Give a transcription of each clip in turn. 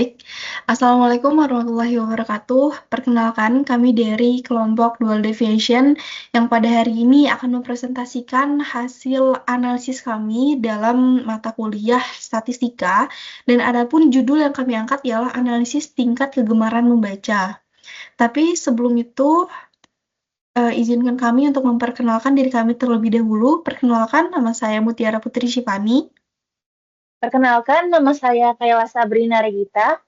Baik, Assalamualaikum warahmatullahi wabarakatuh. Perkenalkan, kami dari kelompok Dual Deviation yang pada hari ini akan mempresentasikan hasil analisis kami dalam mata kuliah statistika, dan adapun judul yang kami angkat ialah analisis tingkat kegemaran membaca. Tapi sebelum itu, izinkan kami untuk memperkenalkan diri kami terlebih dahulu. Perkenalkan, nama saya Mutiara Putri Shipani. Perkenalkan, nama saya Kayla Sabrina Regita.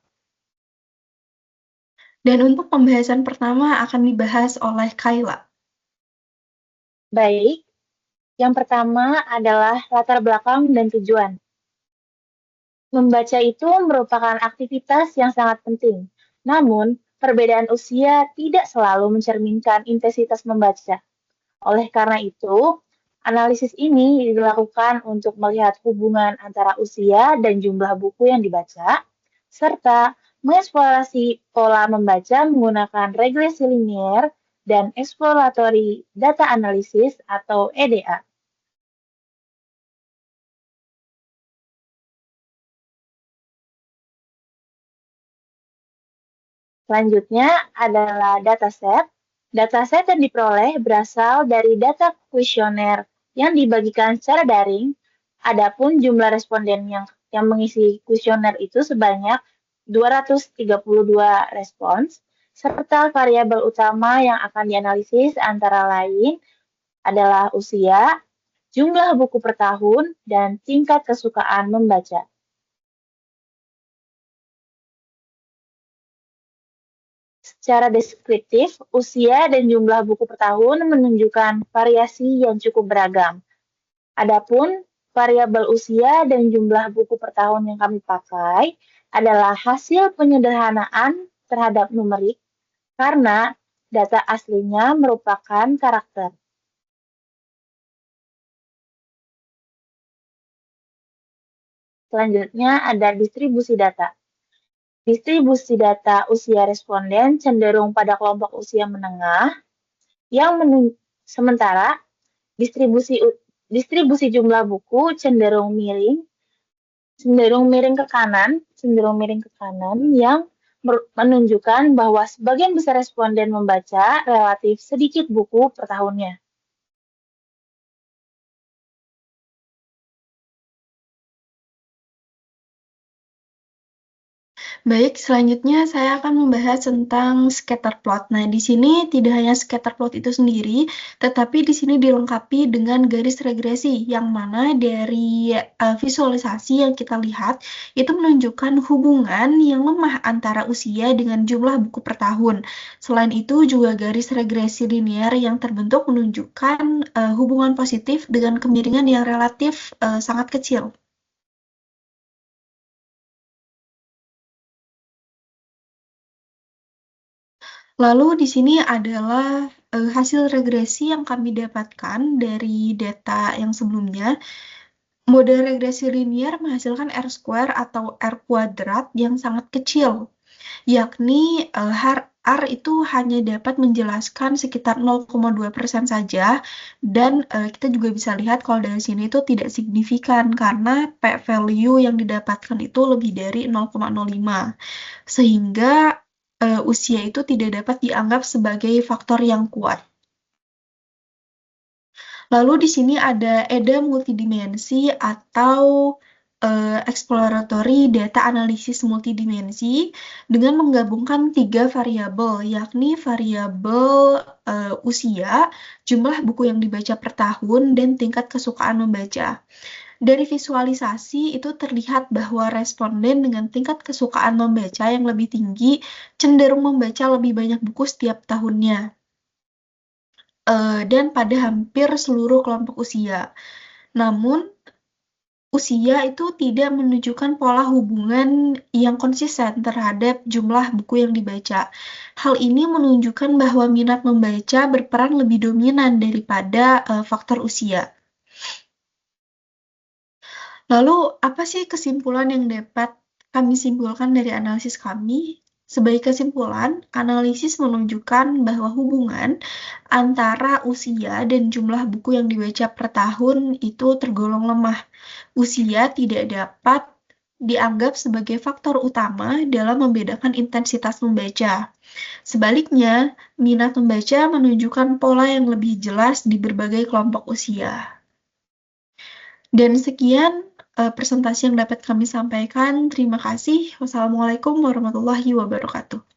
Dan untuk pembahasan pertama akan dibahas oleh Kayla. Baik, yang pertama adalah latar belakang dan tujuan. Membaca itu merupakan aktivitas yang sangat penting. Namun, perbedaan usia tidak selalu mencerminkan intensitas membaca. Oleh karena itu, analisis ini dilakukan untuk melihat hubungan antara usia dan jumlah buku yang dibaca, serta mengeksplorasi pola membaca menggunakan regresi linier dan exploratory data analysis atau EDA. Selanjutnya adalah dataset. Dataset yang diperoleh berasal dari data kuesioner yang dibagikan secara daring. Adapun jumlah responden yang mengisi kuesioner itu sebanyak 232 respons, serta variabel utama yang akan dianalisis antara lain adalah usia, jumlah buku per tahun, dan tingkat kesukaan membaca. Secara deskriptif, usia dan jumlah buku per tahun menunjukkan variasi yang cukup beragam. Adapun variabel usia dan jumlah buku per tahun yang kami pakai adalah hasil penyederhanaan terhadap numerik karena data aslinya merupakan karakter. Selanjutnya ada distribusi data. Distribusi data usia responden cenderung pada kelompok usia menengah, sementara distribusi jumlah buku cenderung miring ke kanan yang menunjukkan bahwa sebagian besar responden membaca relatif sedikit buku per tahunnya. Baik, selanjutnya saya akan membahas tentang scatter plot. Nah, di sini tidak hanya scatter plot itu sendiri, tetapi di sini dilengkapi dengan garis regresi, yang mana dari visualisasi yang kita lihat, itu menunjukkan hubungan yang lemah antara usia dengan jumlah buku per tahun. Selain itu, juga garis regresi linear yang terbentuk menunjukkan hubungan positif dengan kemiringan yang relatif sangat kecil. Lalu di sini adalah hasil regresi yang kami dapatkan dari data yang sebelumnya. Model regresi linier menghasilkan R² atau R kuadrat yang sangat kecil, yakni R itu hanya dapat menjelaskan sekitar 0,2% saja, dan kita juga bisa lihat kalau dari sini itu tidak signifikan karena p-value yang didapatkan itu lebih dari 0,05, sehingga usia itu tidak dapat dianggap sebagai faktor yang kuat. Lalu di sini ada EDA multidimensi atau exploratory data analisis multidimensi dengan menggabungkan 3 variabel, yakni variabel usia, jumlah buku yang dibaca per tahun, dan tingkat kesukaan membaca. Dari visualisasi itu terlihat bahwa responden dengan tingkat kesukaan membaca yang lebih tinggi cenderung membaca lebih banyak buku setiap tahunnya, dan pada hampir seluruh kelompok usia. Namun, usia itu tidak menunjukkan pola hubungan yang konsisten terhadap jumlah buku yang dibaca. Hal ini menunjukkan bahwa minat membaca berperan lebih dominan daripada faktor usia. Lalu, apa sih kesimpulan yang dapat kami simpulkan dari analisis kami? Sebagai kesimpulan, analisis menunjukkan bahwa hubungan antara usia dan jumlah buku yang dibaca per tahun itu tergolong lemah. Usia tidak dapat dianggap sebagai faktor utama dalam membedakan intensitas membaca. Sebaliknya, minat membaca menunjukkan pola yang lebih jelas di berbagai kelompok usia. Dan sekian presentasi yang dapat kami sampaikan. Terima kasih. Wassalamualaikum warahmatullahi wabarakatuh.